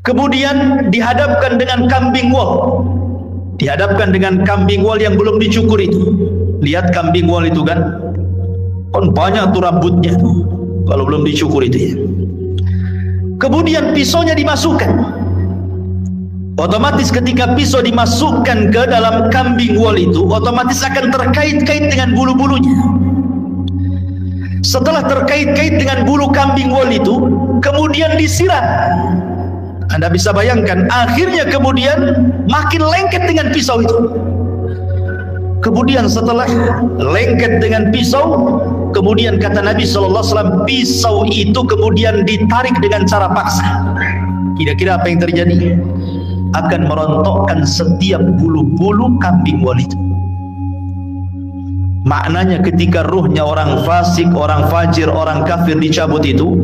Kemudian dihadapkan dengan kambing wol. Dihadapkan dengan kambing wol yang belum dicukur itu. Lihat kambing wol itu kan banyak tuh rambutnya tuh, kalau belum dicukur itu ya. Kemudian pisaunya dimasukkan. Otomatis ketika pisau dimasukkan ke dalam kambing wol itu, otomatis akan terkait-kait dengan bulu-bulunya. Setelah terkait-kait dengan bulu kambing wol itu, kemudian disiram. Anda bisa bayangkan, akhirnya kemudian makin lengket dengan pisau itu. Kemudian setelah lengket dengan pisau, kemudian kata Nabi SAW, pisau itu kemudian ditarik dengan cara paksa. Kira-kira apa yang terjadi? Akan merontokkan setiap bulu-bulu kambing wol itu. Maknanya ketika ruhnya orang fasik, orang fajir, orang kafir dicabut itu,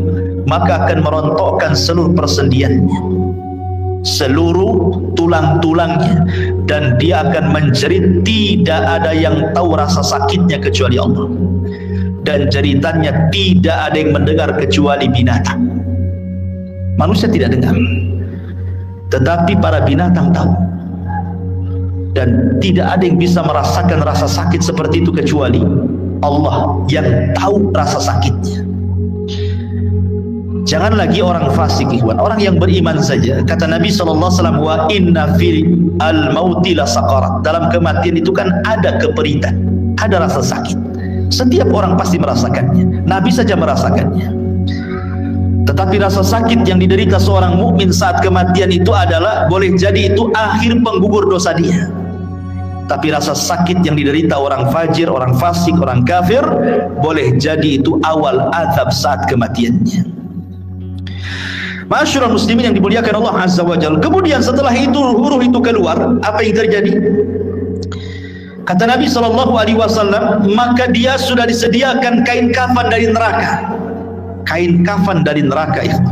maka akan merontokkan seluruh persendiannya, seluruh tulang-tulangnya, dan dia akan menjerit. Tidak ada yang tahu rasa sakitnya kecuali Allah, dan jeritannya tidak ada yang mendengar kecuali binatang. Manusia tidak dengar, tetapi para binatang tahu, dan tidak ada yang bisa merasakan rasa sakit seperti itu kecuali Allah yang tahu rasa sakitnya. Jangan lagi orang fasik, ikhwan, orang yang beriman saja. Kata Nabi SAW, wa inna fil al-mauti la saqarat. Dalam kematian itu kan ada keperitan, ada rasa sakit. Setiap orang pasti merasakannya. Nabi saja merasakannya. Tetapi rasa sakit yang diderita seorang mukmin saat kematian itu adalah, boleh jadi itu akhir penggugur dosa dia. Tapi rasa sakit yang diderita orang fajir, orang fasik, orang kafir, boleh jadi itu awal azab saat kematiannya. Ma'asyiral muslimin yang dimuliakan Allah Azza wa Jalla. Kemudian setelah itu ruh itu keluar, apa yang terjadi? Kata Nabi SAW, maka dia sudah disediakan kain kafan dari neraka. Kain kafan dari neraka itu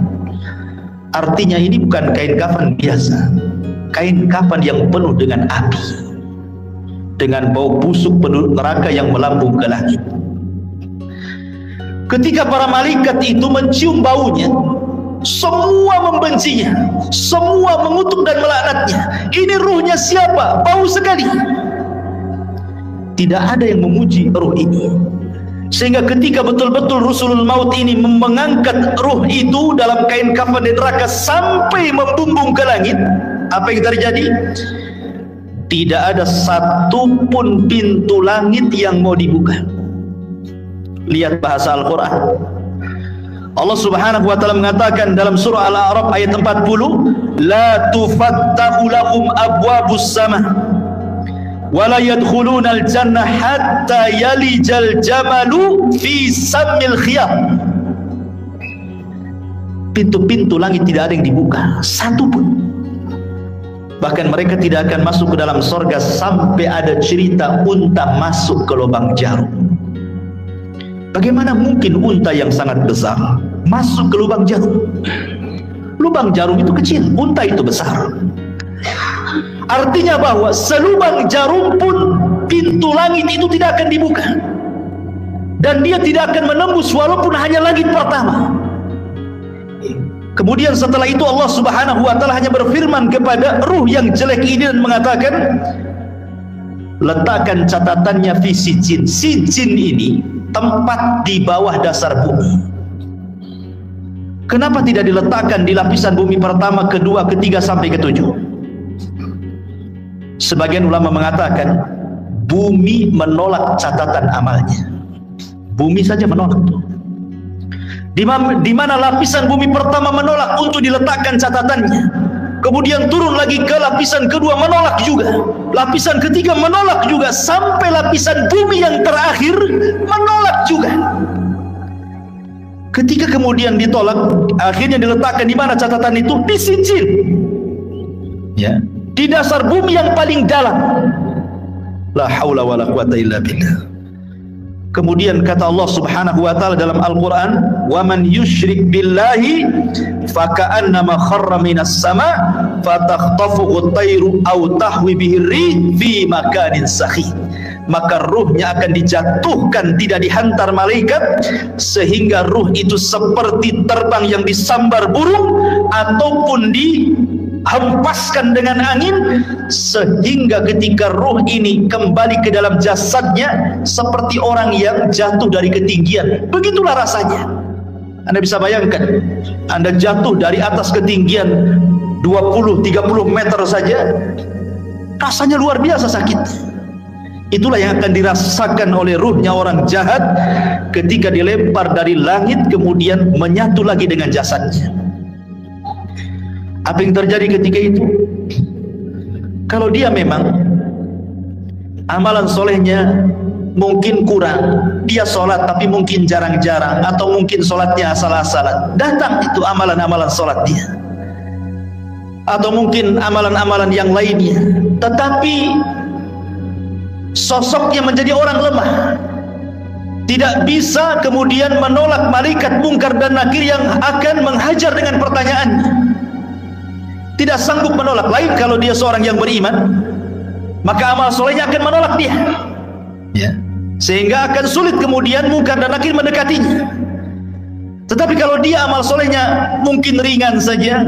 artinya ini bukan kain kafan biasa, kain kafan yang penuh dengan api, dengan bau busuk penuh neraka yang melambung ke langit. Ketika para malaikat itu mencium baunya, semua membencinya, semua mengutuk dan melaknatnya. Ini ruhnya siapa? Bau sekali. Tidak ada yang memuji ruh ini. Sehingga ketika betul-betul Rasulul Maut ini mengangkat ruh itu dalam kain kafan di neraka sampai membumbung ke langit, apa yang terjadi? Tidak ada satupun pintu langit yang mau dibuka. Lihat bahasa Al-Quran. Allah Subhanahu wa taala mengatakan dalam surah Al-A'raf ayat 40, la tufattahu lahum abwabus sama wa la yadkhuluna al-jannah hatta yalijal jamalu fi sammil khiyam. Pintu-pintu langit tidak ada yang dibuka, satu pun. Bahkan mereka tidak akan masuk ke dalam surga sampai ada cerita unta masuk ke lubang jarum. Bagaimana mungkin unta yang sangat besar masuk ke lubang jarum? Lubang jarum itu kecil, unta itu besar. Artinya bahwa selubang jarum pun pintu langit itu tidak akan dibuka, dan dia tidak akan menembus walaupun hanya langit pertama. Kemudian setelah itu Allah Subhanahu wa taala hanya berfirman kepada ruh yang jelek ini dan mengatakan, letakkan catatannya fi sijin. Sijin ini tempat di bawah dasar bumi. Kenapa tidak diletakkan di lapisan bumi pertama, kedua, ketiga sampai ketujuh? Sebagian ulama mengatakan bumi menolak catatan amalnya. Bumi saja menolak. Di mana lapisan bumi pertama menolak untuk diletakkan catatannya, kemudian turun lagi ke lapisan kedua menolak juga, lapisan ketiga menolak juga, sampai lapisan bumi yang terakhir menolak juga. Ketika kemudian ditolak, akhirnya diletakkan di mana catatan itu? Di sijin, ya, di dasar bumi yang paling dalam. La haula wala quwata illa billah. Kemudian kata Allah Subhanahu wa taala dalam Al-Qur'an, "Wa man yusyrik billahi faka'annama kharra minas sama' fatakhtafuhu at-tayru aw tahwi bihi ar-rih fi makanin sakhih." maka ruhnya akan dijatuhkan, tidak dihantar malaikat, sehingga ruh itu seperti terbang yang disambar burung ataupun dihempaskan dengan angin, sehingga ketika ruh ini kembali ke dalam jasadnya seperti orang yang jatuh dari ketinggian. Begitulah rasanya. Anda bisa bayangkan, Anda jatuh dari atas ketinggian 20-30 meter saja, rasanya luar biasa sakit. Itulah yang akan dirasakan oleh ruhnya orang jahat ketika dilempar dari langit kemudian menyatu lagi dengan jasadnya. Apa yang terjadi ketika itu? Kalau dia memang amalan solehnya mungkin kurang, dia sholat tapi mungkin jarang-jarang, atau mungkin sholatnya asal-asalan, datang itu amalan-amalan sholat dia, atau mungkin amalan-amalan yang lainnya, tetapi sosoknya menjadi orang lemah, tidak bisa kemudian menolak malaikat mungkar dan nakir yang akan menghajar dengan pertanyaannya, tidak sanggup menolak. Lain kalau dia seorang yang beriman, maka amal solehnya akan menolak dia, ya, sehingga akan sulit kemudian mungkar dan nakir mendekatinya. Tetapi kalau dia amal solehnya mungkin ringan saja,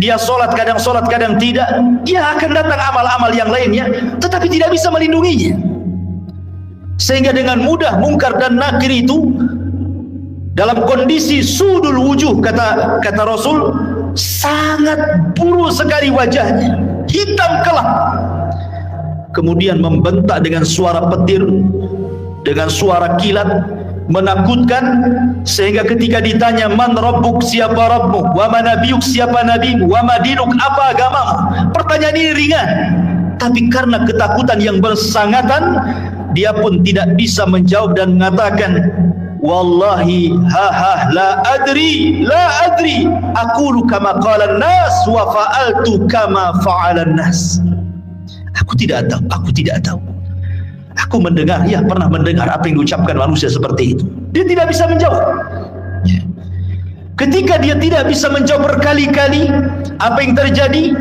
dia sholat kadang tidak, dia akan datang amal-amal yang lainnya, tetapi tidak bisa melindunginya, sehingga dengan mudah mungkar dan nakir itu dalam kondisi sudul wujuh, kata Rasul, sangat buruk sekali wajahnya, hitam kelam, kemudian membentak dengan suara petir, dengan suara kilat, menakutkan, sehingga ketika ditanya man rabbuk, siapa rabbmu, wa man nabiyuk, siapa nabimu, wa ma dinuk, apa agamamu, pertanyaan ini ringan, tapi karena ketakutan yang bersangatan, dia pun tidak bisa menjawab dan mengatakan, wallahi la adri aqulu kama qala an-nas wa fa'altu kama fa'ala an-nas. Aku tidak tahu. Aku mendengar, ya pernah mendengar apa yang diucapkan manusia seperti itu. Dia tidak bisa menjawab. Ketika dia tidak bisa menjawab berkali-kali, apa yang terjadi?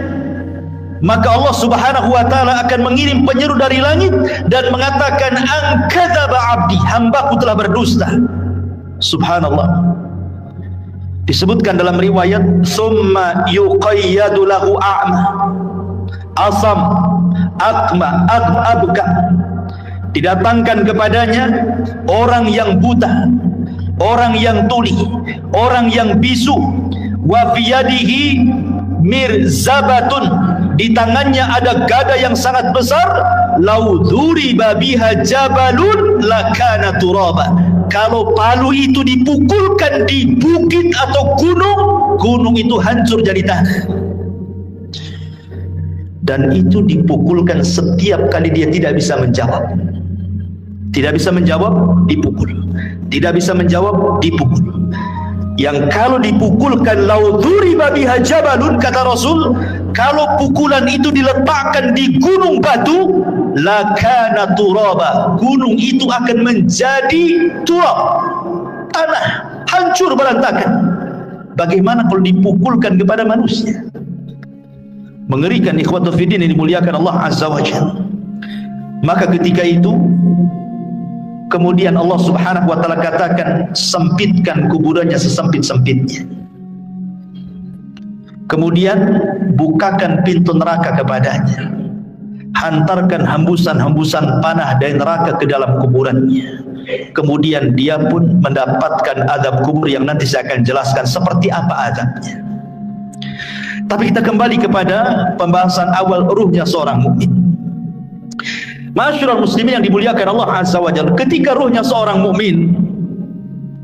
Maka Allah Subhanahu wa taala akan mengirim penyeru dari langit dan mengatakan, an kadzaba abdi, hambaku telah berdusta. Subhanallah. Disebutkan dalam riwayat, summa yuqayyadu lahu a'ma, asam, akma, abka. Didatangkan kepadanya orang yang buta, orang yang tuli, orang yang bisu, wa fiyadihi mirzabatun, di tangannya ada gada yang sangat besar, lau dzuriba biha jabalun lakana turaba, kalau palu itu dipukulkan di bukit atau gunung itu hancur jadi tanah. Dan itu dipukulkan setiap kali dia tidak bisa menjawab. Tidak bisa menjawab, dipukul. Tidak bisa menjawab, dipukul. Yang kalau dipukulkan, lau dzuriba biha jabalun, kata Rasul, kalau pukulan itu diletakkan di gunung batu, lakana turaba, gunung itu akan menjadi turab, tanah, hancur berantakan. Bagaimana kalau dipukulkan kepada manusia? Mengerikan, ikhwatul fiddin yang dimuliakan Allah Azza wa Jalla. Maka ketika itu kemudian Allah Subhanahu wa taala katakan, sempitkan kuburannya sesempit-sempitnya. Kemudian bukakan pintu neraka kepadanya. Hantarkan hembusan-hembusan panah dari neraka ke dalam kuburannya. Kemudian dia pun mendapatkan azab kubur yang nanti saya akan jelaskan seperti apa azabnya. Tapi kita kembali kepada pembahasan awal ruhnya seorang mukmin. Masyarul muslimin yang dimuliakan Allah Azza wa Jalla, ketika ruhnya seorang mukmin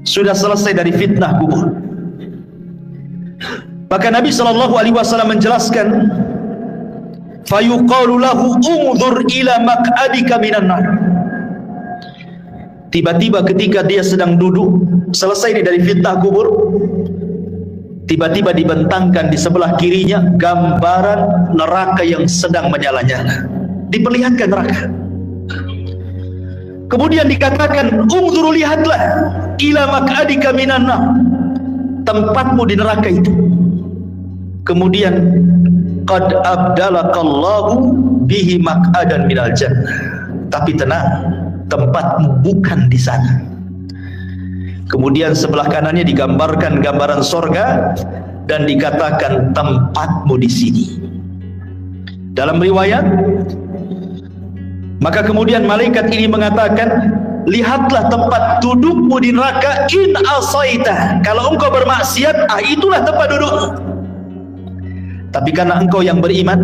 sudah selesai dari fitnah kubur, maka Nabi SAW menjelaskan, fayuqalu lahu unzur ila maq'adika minan nar. Tiba-tiba ketika dia sedang duduk selesai dari fitnah kubur, tiba-tiba dibentangkan di sebelah kirinya gambaran neraka yang sedang menyala-nyala, diperlihatkan neraka. Kemudian dikatakan, unzuru, lihatlah, ila maq'adika minan nar, tempatmu di neraka itu. Kemudian qad abdalakallahu bihi maq'adan minal jannah, tapi tenang, tempatmu bukan di sana. Kemudian sebelah kanannya digambarkan gambaran sorga dan dikatakan tempatmu di sini. Dalam riwayat, maka kemudian malaikat ini mengatakan, lihatlah tempat dudukmu di neraka in asaita. Kalau engkau bermaksiat, itulah tempat dudukmu. Tapi karena engkau yang beriman,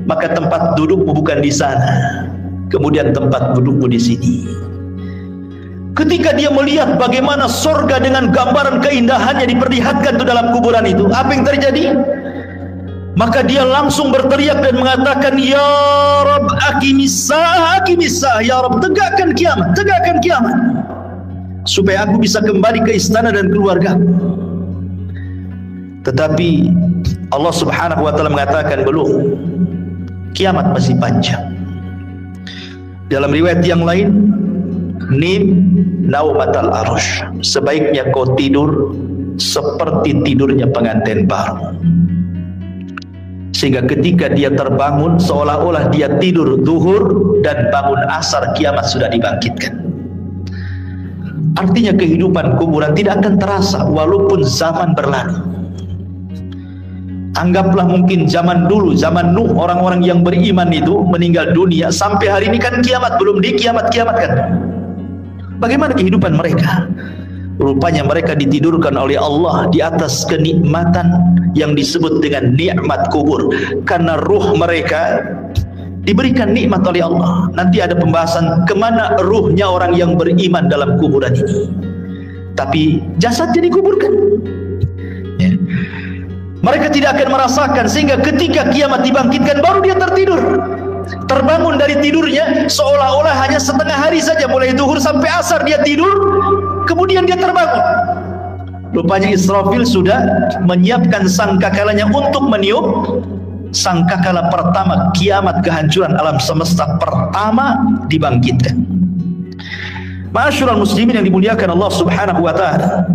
maka tempat dudukmu bukan di sana. Kemudian tempat dudukmu di sini. Ketika dia melihat bagaimana sorga dengan gambaran keindahannya diperlihatkan itu dalam kuburan itu, apa yang terjadi? Maka dia langsung berteriak dan mengatakan, Ya Rabb, akimisah, Ya Rabb, tegakkan kiamat, supaya aku bisa kembali ke istana dan keluarga. Tetapi Allah Subhanahu wa Ta'ala mengatakan, belum, kiamat masih panjang. Dalam riwayat yang lain, nim naumatal arush, sebaiknya kau tidur seperti tidurnya pengantin baru, sehingga ketika dia terbangun seolah-olah dia tidur zuhur dan bangun asar, kiamat sudah dibangkitkan. Artinya kehidupan kuburan tidak akan terasa walaupun zaman berlalu. Anggaplah mungkin zaman dulu, zaman Nuh, orang-orang yang beriman itu meninggal dunia, sampai hari ini kan kiamat belum dikiamat-kiamatkan. Bagaimana kehidupan mereka? Rupanya mereka ditidurkan oleh Allah di atas kenikmatan yang disebut dengan nikmat kubur, karena ruh mereka diberikan nikmat oleh Allah. Nanti ada pembahasan kemana ruhnya orang yang beriman dalam kuburan ini. Tapi jasadnya dikuburkan, ya. Mereka tidak akan merasakan, sehingga ketika kiamat dibangkitkan baru dia tertidur. Terbangun dari tidurnya seolah-olah hanya setengah hari saja, mulai zuhur sampai asar dia tidur, kemudian dia terbangun. Rupanya Israfil sudah menyiapkan sangkakalanya untuk meniup sangkakala pertama kiamat, kehancuran alam semesta pertama dibangkitkan. Ma'asyiral muslimin yang dimuliakan Allah Subhanahu wa Ta'ala.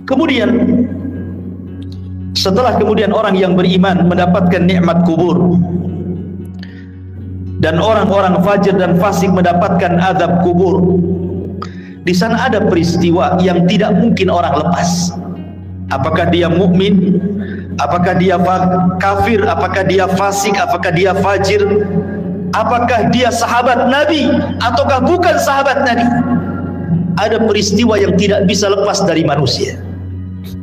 Kemudian setelah kemudian orang yang beriman mendapatkan nikmat kubur, dan orang-orang fajir dan fasik mendapatkan azab kubur, di sana ada peristiwa yang tidak mungkin orang lepas. Apakah dia mukmin, apakah dia kafir, apakah dia fasik, apakah dia fajir, apakah dia sahabat Nabi ataukah bukan sahabat Nabi, ada peristiwa yang tidak bisa lepas dari manusia.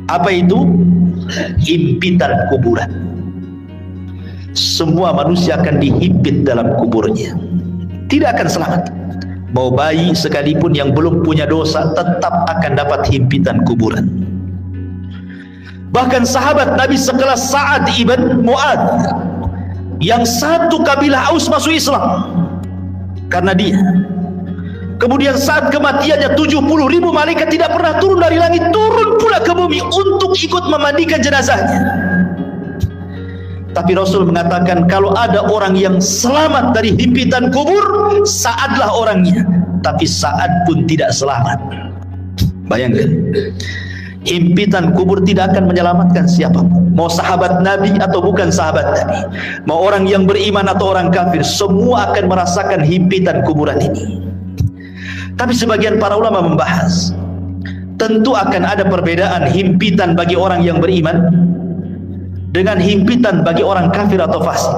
Apa itu? Himpitan kuburan. Semua manusia akan dihimpit dalam kuburnya, tidak akan selamat. Mau bayi sekalipun yang belum punya dosa tetap akan dapat himpitan kuburan. Bahkan sahabat Nabi sekelas Sa'ad ibn Mu'adz, yang satu kabilah Aus masuk Islam karena dia. Kemudian saat kematiannya 70.000 malaikat tidak pernah turun dari langit, turun pula ke bumi untuk ikut memandikan jenazahnya. Tapi Rasul mengatakan, kalau ada orang yang selamat dari himpitan kubur, Sa'adlah orangnya. Tapi Sa'ad pun tidak selamat. Bayangkan, himpitan kubur tidak akan menyelamatkan siapapun, mau sahabat Nabi atau bukan sahabat Nabi, mau orang yang beriman atau orang kafir, semua akan merasakan himpitan kuburan ini. Tapi sebagian para ulama membahas, tentu akan ada perbedaan himpitan bagi orang yang beriman dengan himpitan bagi orang kafir atau fasik.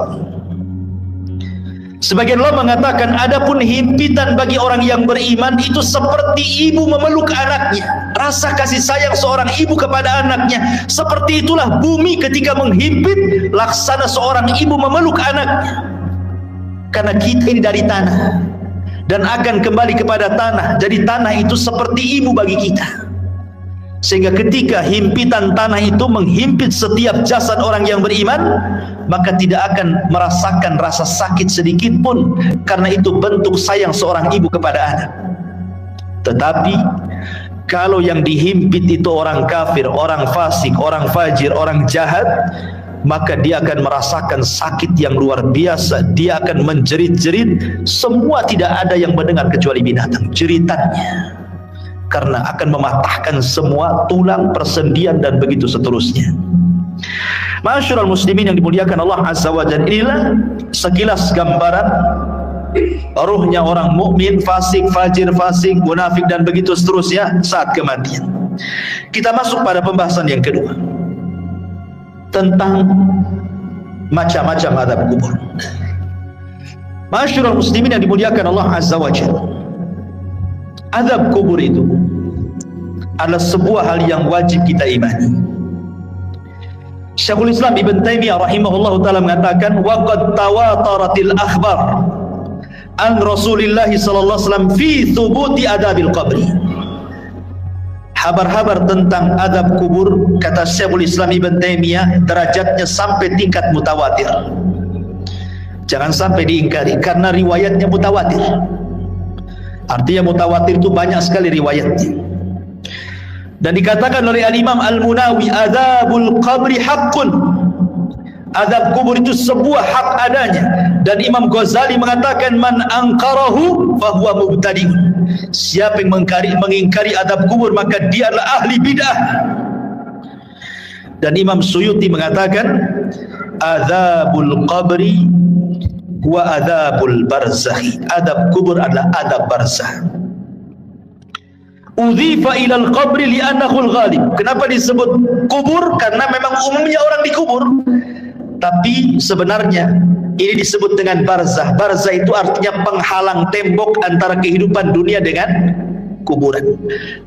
Sebagian ulama mengatakan, adapun himpitan bagi orang yang beriman itu seperti ibu memeluk anaknya. Rasa kasih sayang seorang ibu kepada anaknya, seperti itulah bumi ketika menghimpit, laksana seorang ibu memeluk anaknya. Karena kita ini dari tanah dan akan kembali kepada tanah, jadi tanah itu seperti ibu bagi kita. Sehingga ketika himpitan tanah itu menghimpit setiap jasad orang yang beriman, maka tidak akan merasakan rasa sakit sedikit pun, karena itu bentuk sayang seorang ibu kepada anak. Tetapi kalau yang dihimpit itu orang kafir, orang fasik, orang fajir, orang jahat, maka dia akan merasakan sakit yang luar biasa. Dia akan menjerit-jerit, semua tidak ada yang mendengar kecuali binatang jeritannya, karena akan mematahkan semua tulang, persendian dan begitu seterusnya. Ma'asyiral muslimin yang dimuliakan Allah Azza wa Jalla, inilah sekilas gambaran ruhnya orang mukmin, fasik, fajir, fasik, munafik dan begitu seterusnya saat kematian. Kita masuk pada pembahasan yang kedua tentang macam-macam azab kubur. Ma'asyiral muslimin yang dimuliakan Allah Azza wa Jalla, azab kubur itu adalah sebuah hal yang wajib kita imani. Syekhul Islam Ibn Taimiyah rahimahullahu taala mengatakan, wa qad tawataratil akhbar an Rasulillah sallallahu alaihi wasallam fi thubuti adabil qabri. Kabar-kabar tentang azab kubur, kata Syekhul Islam Ibn Taimiyah, derajatnya sampai tingkat mutawatir. Jangan sampai diingkari karena riwayatnya mutawatir. Artinya mutawatir itu banyak sekali riwayatnya. Dan dikatakan oleh Al-Imam Al-Munawi, azabul qabri haqqun, azab kubur itu sebuah hak adanya. Dan Imam Ghazali mengatakan, man angkarahu fahuwa mubtadi'un, siapa yang mengingkari azab kubur maka dia adalah ahli bid'ah. Dan Imam Suyuti mengatakan, azabul qabri wa azabul barzakhi, azab kubur adalah azab barzakh. Udhifa ilal qabri li'annahu al-ghalib. Kenapa disebut kubur? Karena memang umumnya orang dikubur. Tapi sebenarnya ini disebut dengan barzah. Barzah itu artinya penghalang tembok antara kehidupan dunia dengan kuburan.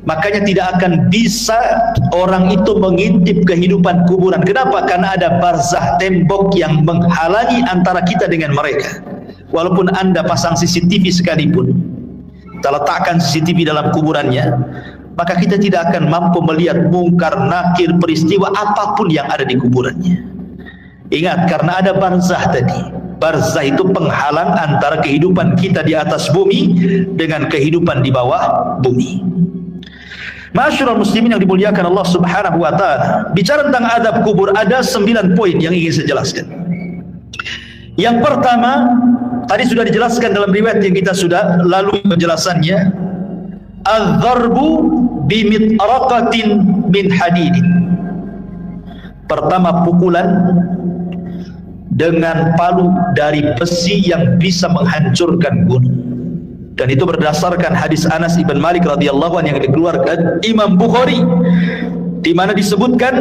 Makanya tidak akan bisa orang itu mengintip kehidupan kuburan. Kenapa? Karena ada barzah, tembok yang menghalangi antara kita dengan mereka. Walaupun Anda pasang CCTV sekalipun, kita letakkan CCTV dalam kuburannya, maka kita tidak akan mampu melihat mungkar, nakir, peristiwa apapun yang ada di kuburannya. Ingat, karena ada barzah tadi. Barzah itu penghalang antara kehidupan kita di atas bumi dengan kehidupan di bawah bumi. Ma'asyiral muslimin yang dimuliakan Allah Subhanahu wa taala, bicara tentang azab kubur ada 9 poin yang ingin saya jelaskan. Yang pertama, tadi sudah dijelaskan dalam riwayat yang kita sudah lalui penjelasannya, az-zarbu bimitraqatin min hadidin. Pertama, pukulan dengan palu dari besi yang bisa menghancurkan gunung. Dan itu berdasarkan hadis Anas ibn Malik radhiyallahu anhu yang dikeluarkan Imam Bukhari, di mana disebutkan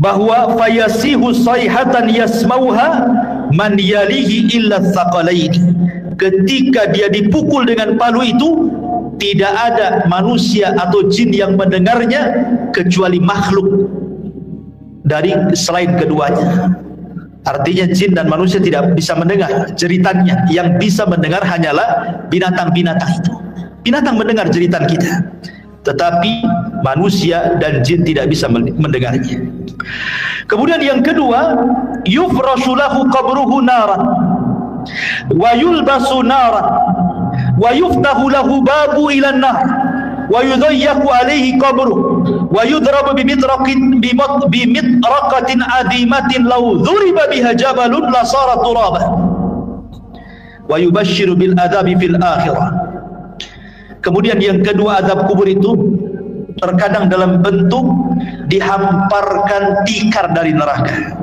bahwa fayasihu sayhatan yasmauha man yalihi illa tsaqalaini. Ketika dia dipukul dengan palu itu, tidak ada manusia atau jin yang mendengarnya kecuali makhluk dari selain keduanya. Artinya jin dan manusia tidak bisa mendengar jeritannya. Yang bisa mendengar hanyalah binatang-binatang itu. Binatang mendengar jeritan kita, tetapi manusia dan jin tidak bisa mendengarnya. Kemudian yang kedua, yufrashu lahu qabruhu naran wa yulbasu naran wa yuftahu lahu babu ila nar wa yudayyaku alaihi qabruhu wa yudrabu bimitraqatin adimatin law dhuriba biha jabalun la sara turaba wa yubashshiru bil adabi fil akhirah. Kemudian yang kedua, azab kubur itu terkadang dalam bentuk dihamparkan tikar dari neraka,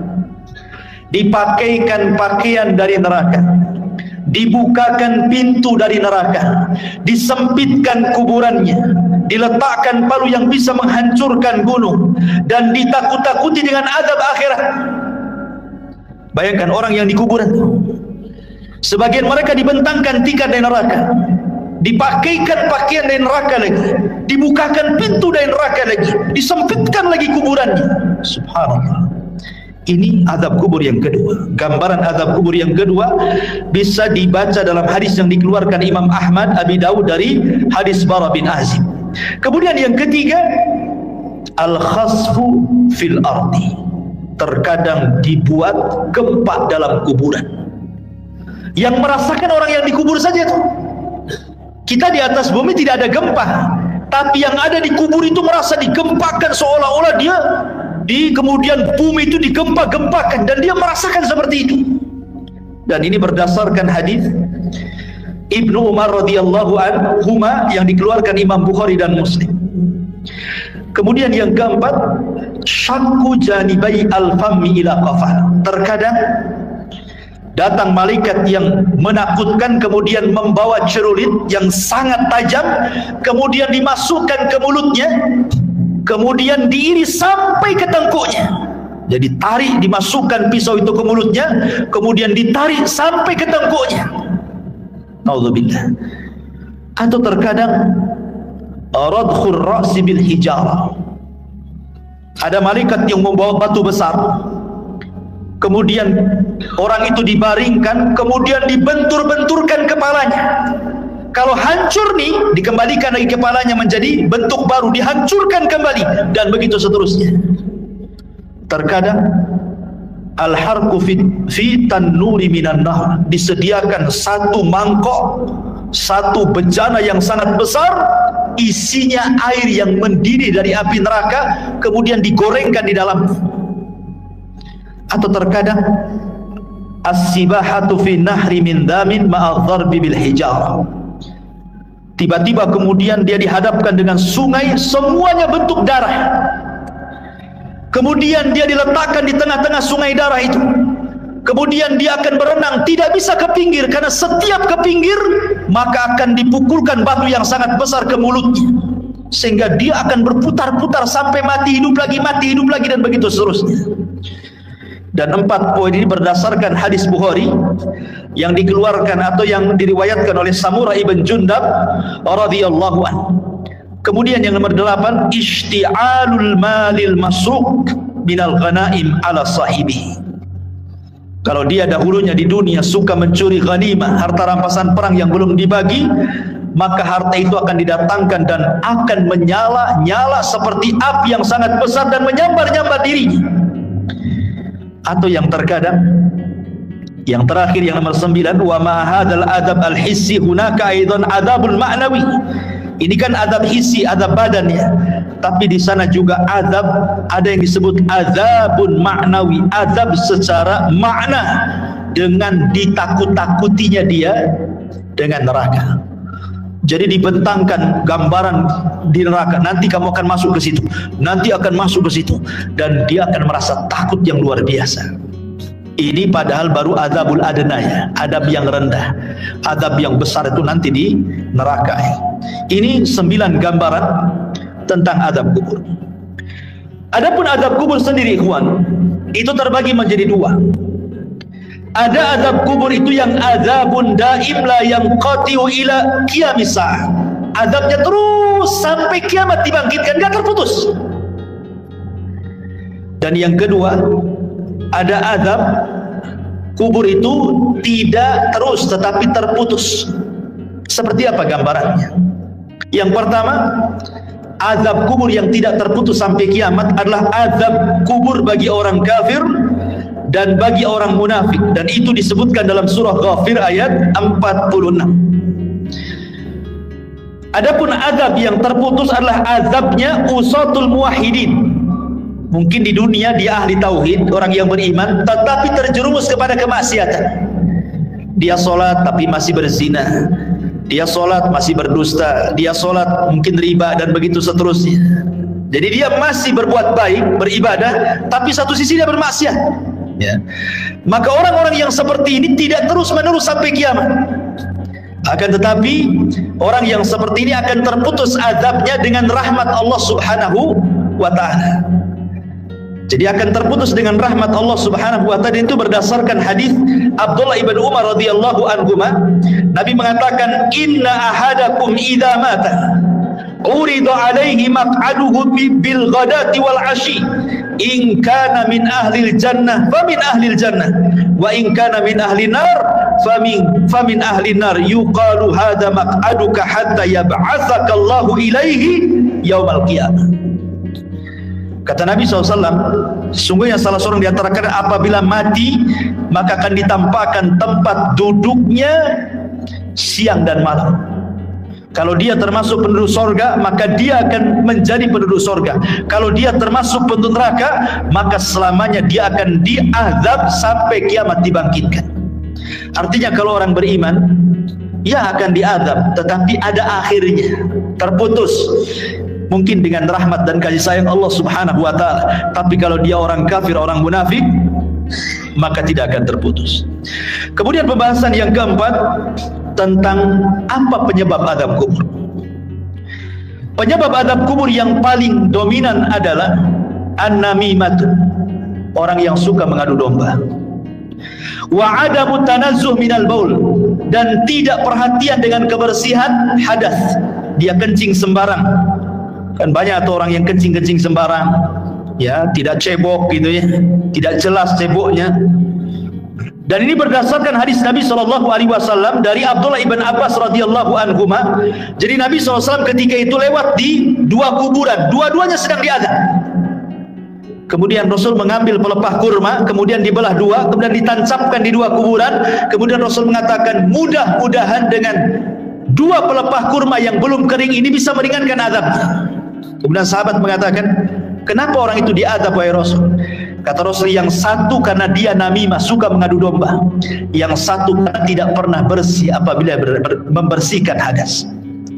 dipakaikan pakaian dari neraka, dibukakan pintu dari neraka, disempitkan kuburannya, diletakkan palu yang bisa menghancurkan gunung, dan ditakut-takuti dengan azab akhirat. Bayangkan orang yang di kuburan, sebagian mereka dibentangkan tikar dari neraka, dipakaikan pakaian dari neraka lagi, dibukakan pintu dari neraka lagi, disempitkan lagi kuburannya. Subhanallah. Ini azab kubur yang kedua. Gambaran azab kubur yang kedua bisa dibaca dalam hadis yang dikeluarkan Imam Ahmad, Abi Dawud dari hadis Bara bin Azib. Kemudian yang ketiga, al-khasfu fil ardi. Terkadang dibuat gempa dalam kuburan. Yang merasakan orang yang dikubur saja itu. Kita di atas bumi tidak ada gempa, tapi yang ada di kubur itu merasa digempakan, seolah-olah dia kemudian bumi itu digempa-gempakan, dan dia merasakan seperti itu. Dan ini berdasarkan hadis Ibnu Umar radhiyallahu anhuma yang dikeluarkan Imam Bukhari dan Muslim. Kemudian yang keempat, syakku janibai al-fammi ila qafah. Terkadang datang malaikat yang menakutkan, kemudian membawa celurit yang sangat tajam, kemudian dimasukkan ke mulutnya, kemudian diiris sampai ke tengkuknya. Jadi tarik, dimasukkan pisau itu ke mulutnya, kemudian ditarik sampai ke tengkuknya. Naudzubillah. Atau terkadang radkhur ra'si bil hijarah. Ada malaikat yang membawa batu besar, kemudian orang itu dibaringkan, kemudian dibentur-benturkan kepalanya. Kalau hancur nih, dikembalikan lagi kepalanya menjadi bentuk baru, dihancurkan kembali, dan begitu seterusnya. Terkadang al-harqu fi tannuri minan nar, disediakan satu mangkok, satu bejana yang sangat besar, isinya air yang mendidih dari api neraka, kemudian digorengkan di dalam. Atau terkadang as-sibahatu fi nahri min damin ma'a dharbi bil hijarah. Tiba-tiba kemudian dia dihadapkan dengan sungai, semuanya bentuk darah. Kemudian dia diletakkan di tengah-tengah sungai darah itu. Kemudian dia akan berenang, tidak bisa ke pinggir, karena setiap ke pinggir maka akan dipukulkan batu yang sangat besar ke mulutnya, sehingga dia akan berputar-putar sampai mati hidup lagi, dan begitu seterusnya. Dan 4 poin ini berdasarkan hadis Bukhari yang dikeluarkan atau yang diriwayatkan oleh Samurah ibn Jundab radhiyallahu anhu. Kemudian yang nomor 8, ishti'alul malil masruq minal ghanaim ala sahibihi. Kalau dia dahulunya di dunia suka mencuri ghanimah, harta rampasan perang yang belum dibagi, maka harta itu akan didatangkan dan akan menyala-nyala seperti api yang sangat besar dan menyambar-nyambar dirinya. Atau yang terkadang, yang terakhir yang nomor 9, wa ma hadzal adab al-hissi hunaka aidan adabul ma'nawi. Ini kan adab hissi, adab badannya, tapi di sana juga adab, ada yang disebut azabun ma'nawi, azab secara makna, dengan ditakut-takutinya dia dengan neraka. Jadi dibentangkan gambaran di neraka, nanti kamu akan masuk ke situ, nanti akan masuk ke situ, dan dia akan merasa takut yang luar biasa. Ini padahal baru azabul adna, ya, adab yang rendah. Adab yang besar itu nanti di neraka. Ini 9 gambaran tentang azab kubur. Adapun azab kubur sendiri, ikhwan, itu terbagi menjadi 2. Ada azab kubur itu yang azabun daim la yanqati'u ila qiyamis sa'ah. Azabnya terus sampai kiamat dibangkitkan, enggak terputus. Dan yang kedua, ada azab kubur itu tidak terus tetapi terputus. Seperti apa gambarannya? Yang pertama, azab kubur yang tidak terputus sampai kiamat adalah azab kubur bagi orang kafir dan bagi orang munafik, dan itu disebutkan dalam surah Ghafir ayat 46. Adapun azab yang terputus adalah azabnya usatul muwahhidin. Mungkin di dunia dia ahli tauhid, orang yang beriman, tetapi terjerumus kepada kemaksiatan. Dia sholat tapi masih berzina, dia sholat masih berdusta, dia sholat mungkin riba, dan begitu seterusnya. Jadi dia masih berbuat baik, beribadah, tapi satu sisi dia bermaksiat, ya. Maka orang-orang yang seperti ini tidak terus-menerus sampai kiamat. Akan tetapi orang yang seperti ini akan terputus azabnya dengan rahmat Allah Subhanahu wa ta'ala. Jadi akan terputus dengan rahmat Allah Subhanahu wa ta'ala. Itu berdasarkan hadis Abdullah ibn Umar radhiyallahu anhuma. Nabi mengatakan, inna ahadakum idza mata urida alaihi maq'aduhu bil ghadati wal ashi, in kana min ahlil jannah famin ahlil jannah, wa in kana min ahlin nar famin ahlin nar, yuqalu hadza maq'aduka hatta yab'atsaka Allahu ilaihi yaumal qiyamah. Kata Nabi SAW, sesungguhnya salah seorang di antara kalian apabila mati, maka akan ditampakkan tempat duduknya siang dan malam. Kalau dia termasuk penduduk sorga, maka dia akan menjadi penduduk sorga. Kalau dia termasuk penduduk neraka, maka selamanya dia akan diazab sampai kiamat dibangkitkan. Artinya kalau orang beriman, ya akan diazab, tetapi ada akhirnya, terputus. Mungkin dengan rahmat dan kasih sayang Allah Subhanahu wa ta'ala. Tapi kalau dia orang kafir, orang munafik, maka tidak akan terputus. Kemudian pembahasan yang keempat tentang apa penyebab azab kubur. Penyebab azab kubur yang paling dominan adalah an-namimah, orang yang suka mengadu domba. Wa adamu tanazzuh minal baul, dan tidak perhatian dengan kebersihan hadas. Dia kencing sembarang. Kan banyak tuh orang yang kencing-kencing sembarang, ya, tidak cebok gitu ya, tidak jelas ceboknya. Dan ini berdasarkan hadis Nabi SAW dari Abdullah ibn Abbas radhiyallahu anhuma. Jadi Nabi SAW ketika itu lewat di dua kuburan, dua-duanya sedang diazab. Kemudian Rasul mengambil pelepah kurma, kemudian dibelah dua, kemudian ditancapkan di dua kuburan. Kemudian Rasul mengatakan, mudah-mudahan dengan dua pelepah kurma yang belum kering ini bisa meringankan azabnya. Kemudian sahabat mengatakan, kenapa orang itu diazab wahai Rasul? Kata Rasul, yang satu karena dia namimah, suka mengadu domba. Yang satu karena tidak pernah bersih apabila membersihkan hadas.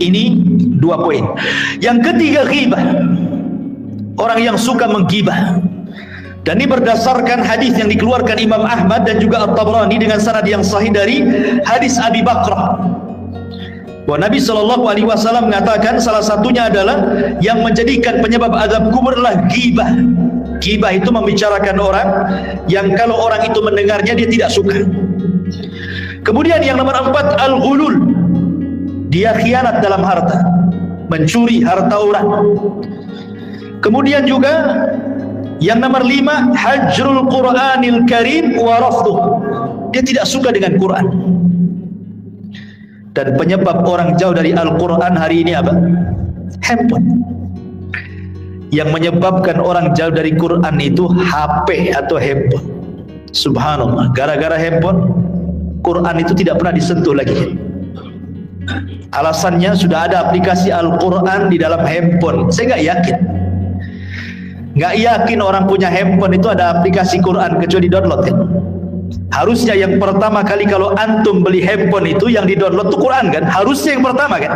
Ini dua poin. Yang ketiga, ghibah. Orang yang suka menggibah. Dan ini berdasarkan hadis yang dikeluarkan Imam Ahmad dan juga At-Tabrani dengan sanad yang sahih dari hadis Abi Bakrah. Bahwa Nabi SAW mengatakan salah satunya adalah yang menjadikan penyebab azab kubur adalah ghibah. Ghibah itu membicarakan orang yang kalau orang itu mendengarnya dia tidak suka. Kemudian yang nomor 4, al-ghulul. Dia khianat dalam harta, mencuri harta orang. Kemudian juga yang nomor 5, hajrul Qur'anil Karim wa rafduh. Dia tidak suka dengan Quran. Dan penyebab orang jauh dari Al-Quran hari ini apa? Handphone. Yang menyebabkan orang jauh dari Quran itu HP atau handphone. Subhanallah, gara-gara handphone Quran itu tidak pernah disentuh lagi. Alasannya sudah ada aplikasi Al-Quran di dalam handphone. Saya nggak yakin orang punya handphone itu ada aplikasi Quran kecuali download kan. Harusnya yang pertama kali kalau antum beli handphone itu yang di-download itu Quran kan? Harusnya yang pertama kan?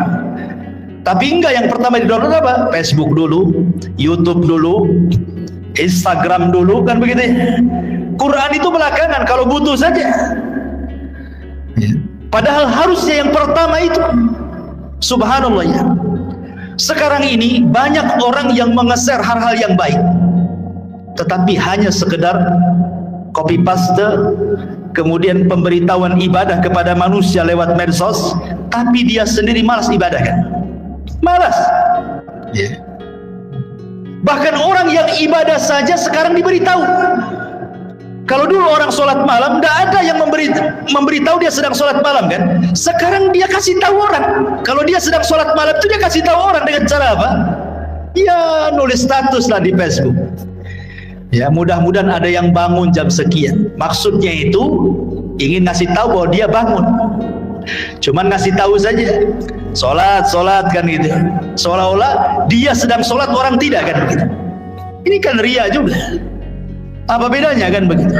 Tapi enggak, yang pertama di-download apa? Facebook dulu, YouTube dulu, Instagram dulu, kan begitu ya? Quran itu belakangan kalau butuh saja. Padahal harusnya yang pertama itu. Subhanallah ya. Sekarang ini banyak orang yang mengeser hal-hal yang baik, tetapi hanya sekedar copy paste, kemudian pemberitahuan ibadah kepada manusia lewat medsos, tapi dia sendiri malas ibadah kan? Malas. Bahkan orang yang ibadah saja sekarang diberitahu. Kalau dulu orang sholat malam, tidak ada yang memberitahu dia sedang sholat malam kan? Sekarang dia kasih tahu orang. Kalau dia sedang sholat malam itu dia kasih tahu orang dengan cara apa? Ya nulis status lah di Facebook. Ya mudah-mudahan ada yang bangun jam sekian. Maksudnya itu ingin ngasih tahu bahwa dia bangun. Cuman ngasih tahu saja. Sholat kan gitu. Seolah-olah dia sedang sholat, orang tidak kan begitu. Ini kan ria juga. Apa bedanya kan begitu?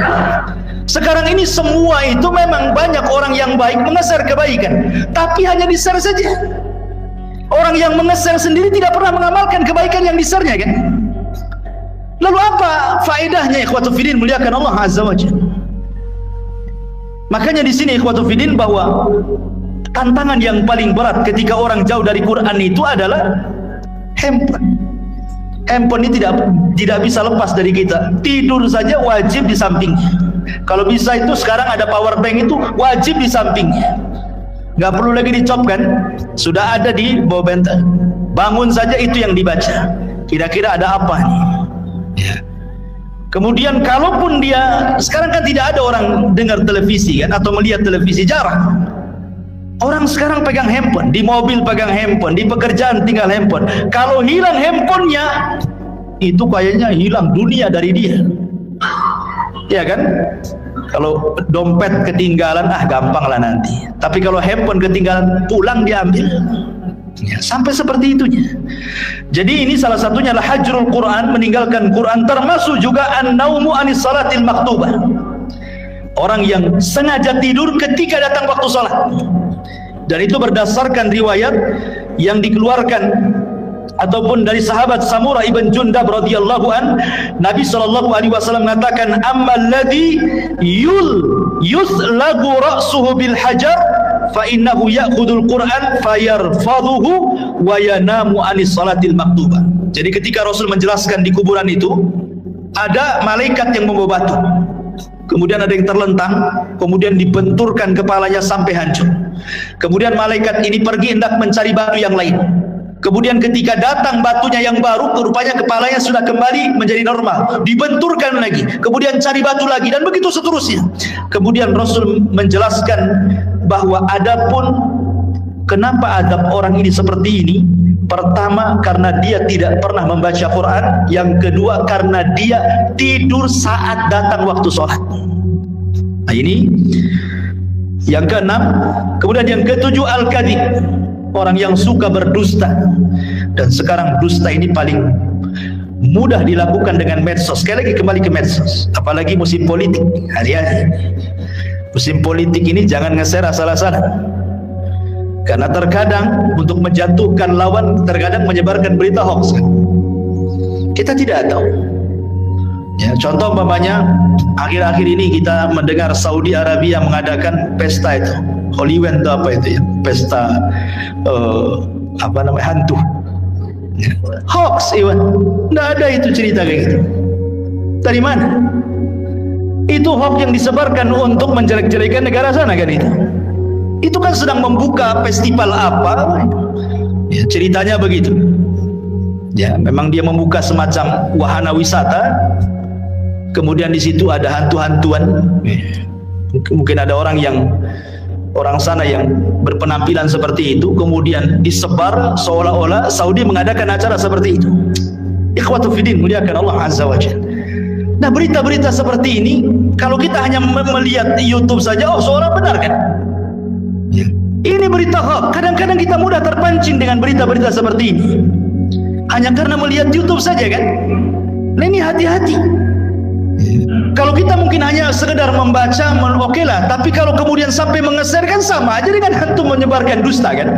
Sekarang ini semua itu memang banyak orang yang baik mengeser kebaikan, tapi hanya di-share saja. Orang yang mengeser sendiri tidak pernah mengamalkan kebaikan yang di-share-nya kan? Lalu apa faedahnya ikhwatu fiddin muliakan Allah Azza wa Jalla? Makanya di sini ikhwatu fiddin bahwa tantangan yang paling berat ketika orang jauh dari Quran itu adalah handphone. Handphone ini tidak bisa lepas dari kita. Tidur saja wajib di sampingnya. Kalau bisa itu sekarang ada power bank itu wajib di sampingnya. Nggak perlu lagi dicopkan, sudah ada di bawah bantal. Bangun saja itu yang dibaca. Kira-kira ada apa nih? Ya. Kemudian kalaupun dia sekarang kan tidak ada orang dengar televisi kan atau melihat televisi, jarang. Orang sekarang pegang handphone, di mobil pegang handphone, di pekerjaan tinggal handphone. Kalau hilang handphonenya, itu kayaknya hilang dunia dari dia. Ya kan? Kalau dompet ketinggalan, gampang lah nanti. Tapi kalau handphone ketinggalan, pulang diambil. Ya, sampai seperti itunya. Jadi ini salah satunya adalah hajrul Quran, meninggalkan Quran, termasuk juga an-naumu anis salatil maktubah. Orang yang sengaja tidur ketika datang waktu salat. Dan itu berdasarkan riwayat yang dikeluarkan ataupun dari sahabat Samurah ibn Jundab radhiyallahu an, Nabi sallallahu alaihi wasallam mengatakan, ammal ladzi yuslagu ra'suhu bil hajar fa innahu ya'khudul Qur'an fayarfadhuhu wa yanamu anis salatil maktubah. Jadi ketika Rasul menjelaskan di kuburan itu ada malaikat yang membawa batu, kemudian ada yang terlentang, kemudian dibenturkan kepalanya sampai hancur. Kemudian malaikat ini pergi hendak mencari batu yang lain. Kemudian ketika datang batunya yang baru, rupanya kepalanya sudah kembali menjadi normal, dibenturkan lagi, kemudian cari batu lagi, dan begitu seterusnya. Kemudian Rasul menjelaskan bahwa adapun kenapa adab orang ini seperti ini, pertama karena dia tidak pernah membaca Quran, yang kedua karena dia tidur saat datang waktu sholat. Nah ini yang keenam. Kemudian yang ketujuh, al-kadhib, orang yang suka berdusta. Dan sekarang dusta ini paling mudah dilakukan dengan medsos. Sekali lagi kembali ke medsos, apalagi musim politik. Hati-hati, musim politik ini jangan nge-share asal-asalan, karena terkadang untuk menjatuhkan lawan, terkadang menyebarkan berita hoax. Kita tidak tahu ya. Contoh umpamanya akhir-akhir ini kita mendengar Saudi Arabia mengadakan pesta itu Hollywood itu apa itu ya, pesta hantu ya. Hoax Iwan, tidak ada itu cerita kayak gitu. Dari mana? Itu hoax yang disebarkan untuk menjelek-jelekan negara sana kan itu. Itu kan sedang membuka festival apa ya, ceritanya begitu ya. Memang dia membuka semacam wahana wisata, kemudian di situ ada hantu-hantuan. Mungkin ada orang sana yang berpenampilan seperti itu, kemudian disebar seolah-olah Saudi mengadakan acara seperti itu. Ikhwatu fiddin, muliakan Allah azza wa jalla. Nah, berita-berita seperti ini kalau kita hanya melihat YouTube saja, oh seolah benar kan? Ini berita hoax. Kadang-kadang kita mudah terpancing dengan berita-berita seperti ini hanya karena melihat YouTube saja kan. Nah ini hati-hati. Kalau kita mungkin hanya sekedar membaca, oke lah, tapi kalau kemudian sampai mengeser kan sama aja dengan hantu menyebarkan dusta kan.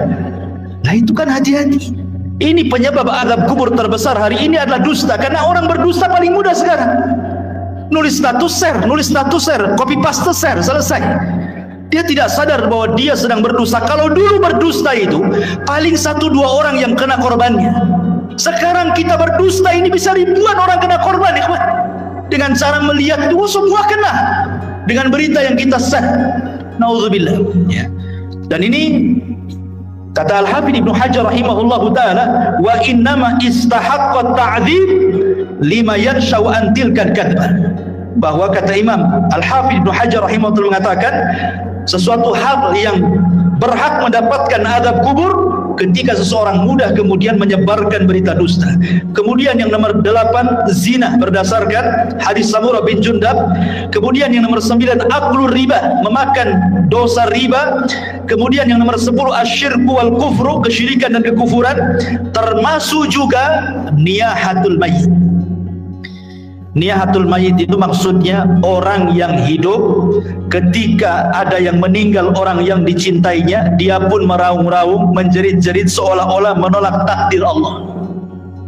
Nah itu kan hati-hati. Ini penyebab azab kubur terbesar hari ini adalah dusta, karena orang berdusta paling mudah sekarang. Nulis status share, copy paste share, selesai. Dia tidak sadar bahwa dia sedang berdusta. Kalau dulu berdusta itu paling 1-2 orang yang kena korbannya. Sekarang kita berdusta ini bisa ribuan orang kena korban, ikhwan. Dengan cara melihat itu semua kena dengan berita yang kita share. Nauzubillah ya. Dan ini kata Al-Hafidz Ibnu Hajar rahimahullahu taala, wa innama istahaqqa ta'dzib lima yansha'u an tilka al-kadhbah. Bahwa kata Imam Al-Hafidz Ibnu Hajar rahimahullah mengatakan, sesuatu hal yang berhak mendapatkan azab kubur ketika seseorang mudah kemudian menyebarkan berita dusta. Kemudian yang nomor 8, zina berdasarkan hadis Samurah bin Jundab. Kemudian yang nomor 9, aklur riba, memakan dosa riba. Kemudian yang nomor 10, asyirku wal kufru, kesyirikan dan kekufuran. Termasuk juga niyahatul mayyit. Niyahatul mayyit itu maksudnya orang yang hidup ketika ada yang meninggal, orang yang dicintainya, dia pun meraung-raung, menjerit-jerit seolah-olah menolak takdir Allah.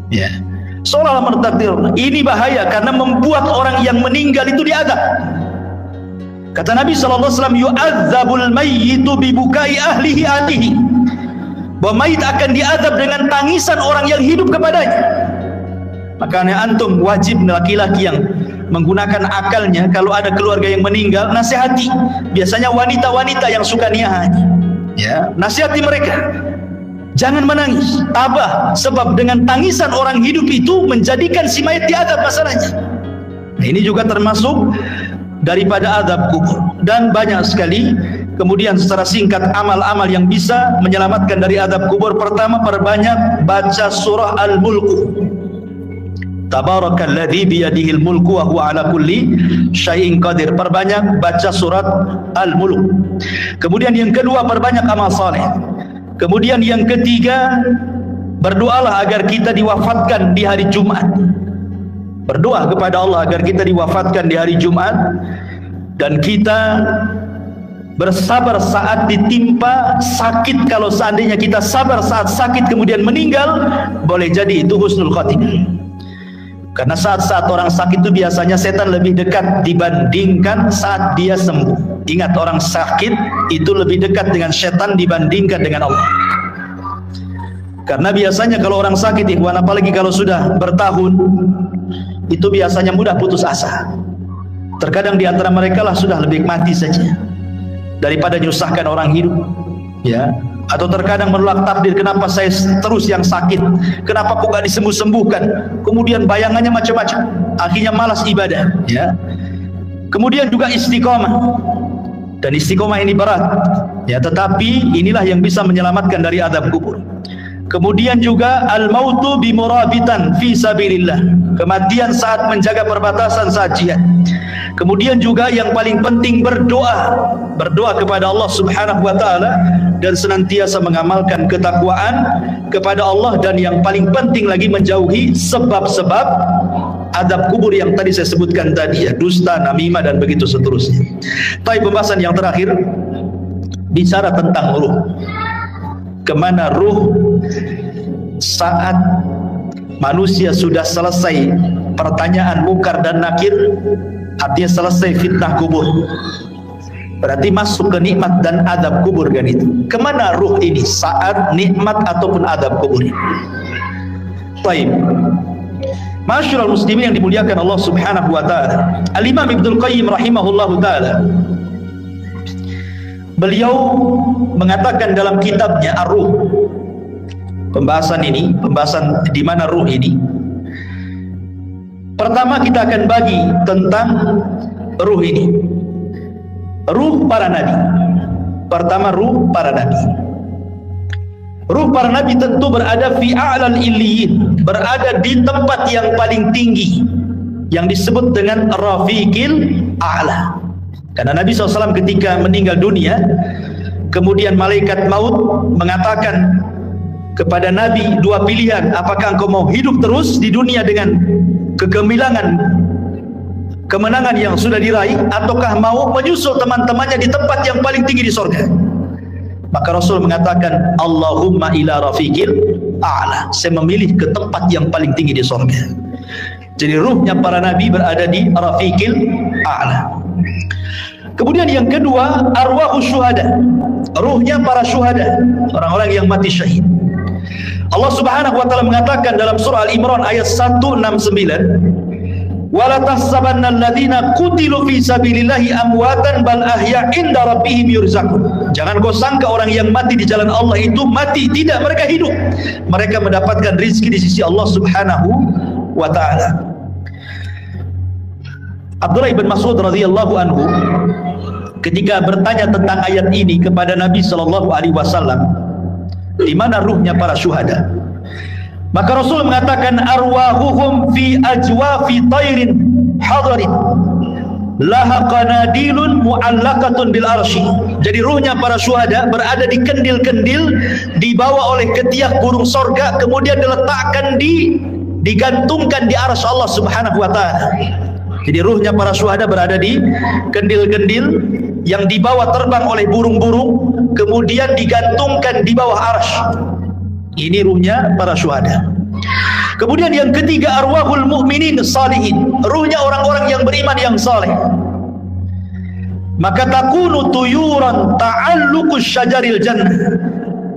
Ya, seolah-olah menolak takdir Allah. Ini bahaya karena membuat orang yang meninggal itu diazab. Kata Nabi sallallahu alaihi wasallam, yu'adzabul mayyitu bibukai ahlihi alihi. Bahwa mayit akan diazab dengan tangisan orang yang hidup kepadanya. Makanya antum wajib, laki-laki yang menggunakan akalnya, kalau ada keluarga yang meninggal, nasihati. Biasanya wanita-wanita yang suka niyahan, ya, nasihati mereka. Jangan menangis, tabah, sebab dengan tangisan orang hidup itu menjadikan si mayat diazab masalahnya. Nah, ini juga termasuk daripada azab kubur. Dan banyak sekali. Kemudian secara singkat amal-amal yang bisa menyelamatkan dari azab kubur. Pertama, perbanyak baca surah Al-Mulk. Tabarakalladzi biyadihil mulku wa huwa ala kulli syai'in qadir. Perbanyak baca surat Al-Mulk. Kemudian yang kedua, perbanyak amal saleh. Kemudian yang ketiga, berdoalah agar kita diwafatkan di hari Jumat. Berdoa kepada Allah agar kita diwafatkan di hari Jumat, dan kita bersabar saat ditimpa sakit. Kalau seandainya kita sabar saat sakit kemudian meninggal, boleh jadi itu husnul khotimah. Karena saat-saat orang sakit itu biasanya setan lebih dekat dibandingkan saat dia sembuh. Ingat, orang sakit itu lebih dekat dengan setan dibandingkan dengan Allah. Karena biasanya kalau orang sakit, ikhwan, apalagi kalau sudah bertahun, itu biasanya mudah putus asa. Terkadang di antara mereka lah sudah lebih mati saja daripada menyusahkan orang hidup, ya. Atau terkadang menolak takdir, kenapa saya terus yang sakit, kenapa kok gak disembuh-sembuhkan, kemudian bayangannya macam-macam, akhirnya malas ibadah, ya. Kemudian juga istiqomah, dan istiqomah ini berat, ya, tetapi inilah yang bisa menyelamatkan dari azab kubur. Kemudian juga al-mautu bimurabitan fi sabilillah, kematian saat menjaga perbatasan saat jihad. Kemudian juga yang paling penting berdoa kepada Allah Subhanahu wa taala dan senantiasa mengamalkan ketakwaan kepada Allah, dan yang paling penting lagi menjauhi sebab-sebab azab kubur yang tadi saya sebutkan tadi, ya, dusta, namimah dan begitu seterusnya. Tapi pembahasan yang terakhir bicara tentang ruh. Kemana ruh saat manusia sudah selesai pertanyaan mungkar dan nakir, artinya selesai fitnah kubur, berarti masuk ke nikmat dan adab kubur, kan itu. Kemana ruh ini saat nikmat ataupun adab kubur? Baik, masyaallah muslimin yang dimuliakan Allah Subhanahu wa taala, Al-Imam Ibnul Qayyim rahimahullahu taala, beliau mengatakan dalam kitabnya Ar-Ruh, pembahasan di mana ruh ini. Pertama kita akan bagi tentang ruh ini. Ruh para nabi. Pertama, ruh para nabi. Ruh para nabi tentu berada fi a'lal illiyin, berada di tempat yang paling tinggi, yang disebut dengan rafiqil a'la. Karena Nabi SAW ketika meninggal dunia, kemudian malaikat maut mengatakan kepada Nabi dua pilihan, apakah engkau mau hidup terus di dunia dengan kegemilangan, kemenangan yang sudah diraih, ataukah mau menyusul teman-temannya di tempat yang paling tinggi di sorga? Maka Rasul mengatakan, Allahumma ila rafiqil a'la, saya memilih ke tempat yang paling tinggi di sorga. Jadi ruhnya para nabi berada di rafiqil a'la. Kemudian yang kedua, arwahus syuhada, ruhnya para syuhada, orang-orang yang mati syahid. Allah Subhanahu wa taala mengatakan dalam surah Al-Imran ayat 169, wala tahsabanna alladziina qutilu fi sabilillahi amwatan bal ahya' inda rabbihim yurzaqun. Jangan kau sangka orang yang mati di jalan Allah itu mati, tidak, mereka hidup, mereka mendapatkan rezeki di sisi Allah Subhanahu wa taala. Abdullah bin Mas'ud radhiyallahu anhu ketika bertanya tentang ayat ini kepada Nabi sallallahu alaihi wasallam, di mana ruhnya para syuhada? Maka Rasul mengatakan, arwahuhum fi ajwafi tairin hadarin laha qanadilun mu'allaqatun bil arsy. Jadi ruhnya para syuhada berada di kendil-kendil, dibawa oleh ketiak burung sorga, kemudian diletakkan digantungkan di arsy Allah Subhanahu wa taala. Jadi ruhnya para syuhada berada di kendil-kendil yang dibawa terbang oleh burung-burung, kemudian digantungkan di bawah arsy. Ini ruhnya para syuhada. Kemudian yang ketiga, arwahul mu'minin salihin, ruhnya orang-orang yang beriman yang saleh. Maka takunu tuyuran ta'alluqus syajaril jannah,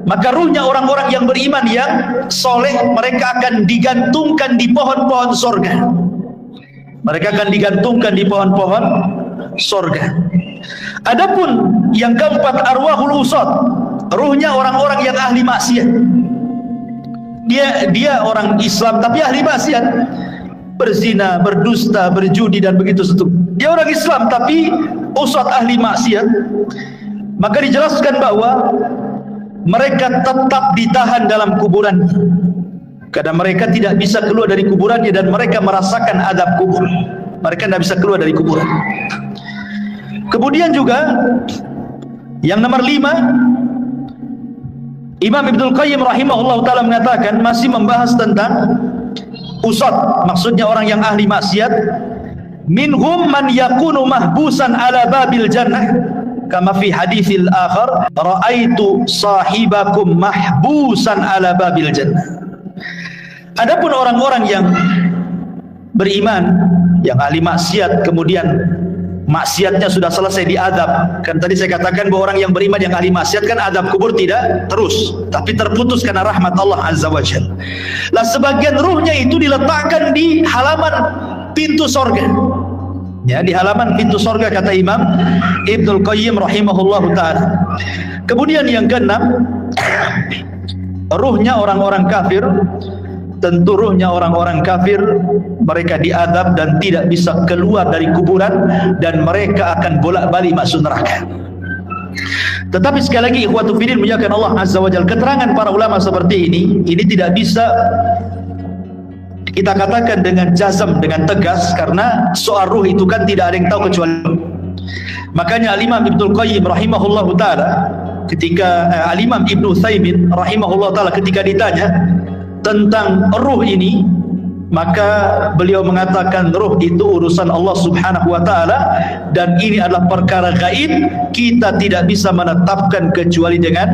maka ruhnya orang-orang yang beriman yang soleh, mereka akan digantungkan di pohon-pohon sorga. Mereka akan digantungkan di pohon-pohon sorga. Adapun yang keempat, arwahul usad, ruhnya orang-orang yang ahli maksiat. Dia orang Islam tapi ahli maksiat, berzina, berdusta, berjudi dan begitu seterusnya. Dia orang Islam tapi usad ahli maksiat. Maka dijelaskan bahwa mereka tetap ditahan dalam kuburan, karena mereka tidak bisa keluar dari kuburannya dan mereka merasakan azab kubur. Mereka tidak bisa keluar dari kuburan. Kemudian juga yang nomor 5, Imam Ibnul Qayyim rahimahullah ta'ala mengatakan, masih membahas tentang usad, maksudnya orang yang ahli maksiat. Minhum man yakunu mahbusan ala babil jannah, kama fi haditsil akhar raaitu sahibakum mahbusan ala babil jannah. Adapun orang-orang yang beriman, yang ahli maksiat, kemudian maksiatnya sudah selesai diadab. Kan tadi saya katakan bahwa orang yang beriman yang ahli maksiat kan adab kubur tidak terus, tapi terputus karena rahmat Allah Azza wa Jalla. Lah sebagian ruhnya itu diletakkan di halaman pintu sorga. Ya, di halaman pintu sorga kata Imam Ibnul Qayyim rahimahullahu ta'ala. Kemudian yang keenam, ruhnya orang-orang kafir. Tentu ruhnya orang-orang kafir mereka diadab dan tidak bisa keluar dari kuburan, dan mereka akan bolak-balik masuk neraka. Tetapi sekali lagi ikhwatu fillah muliakan Allah Azza wa Jalla, keterangan para ulama seperti ini tidak bisa kita katakan dengan jazam, dengan tegas, karena soal ruh itu kan tidak ada yang tahu kecuali. Makanya Al-Imam Ibnul Qayyim rahimahullahu ta'ala ketika Al-Imam Ibnu Utsaimin rahimahullahu ta'ala ketika ditanya tentang ruh ini, maka beliau mengatakan ruh itu urusan Allah Subhanahu wa ta'ala, dan ini adalah perkara gaib, kita tidak bisa menetapkan kecuali dengan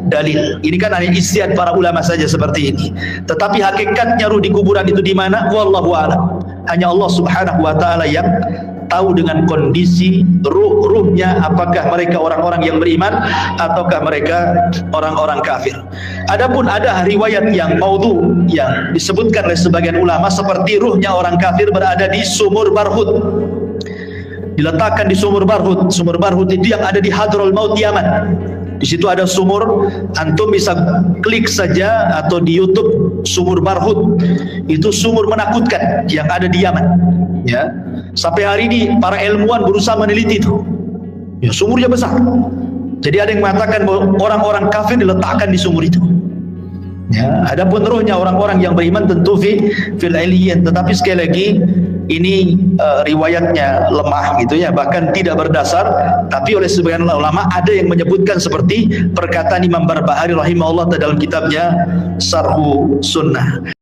dalil. Ini kan hanya ijtihad para ulama saja seperti ini. Tetapi hakikatnya ruh di kuburan itu di mana? Wallahu a'lam. Hanya Allah Subhanahu wa ta'ala yang tahu dengan kondisi ruhnya, apakah mereka orang-orang yang beriman ataukah mereka orang-orang kafir. Adapun ada riwayat yang maudhu yang disebutkan oleh sebagian ulama seperti ruhnya orang kafir berada di sumur Barhut, diletakkan di sumur Barhut. Sumur Barhut itu yang ada di Hadrul Maut Yaman. Di situ ada sumur, antum bisa klik saja atau di YouTube sumur Barhut. Itu sumur menakutkan yang ada di Yaman. Ya, sampai hari ini para ilmuwan berusaha meneliti itu. Ya, sumurnya besar. Jadi ada yang mengatakan bahwa orang-orang kafir diletakkan di sumur itu. Ya, adapun ruhnya orang-orang yang beriman tentu fil aliyyin, tetapi sekali lagi ini riwayatnya lemah gitu ya, bahkan tidak berdasar. Tapi oleh sebagian ulama ada yang menyebutkan seperti perkataan Imam Barbahari rahimahullah dalam kitabnya Syarhu Sunnah.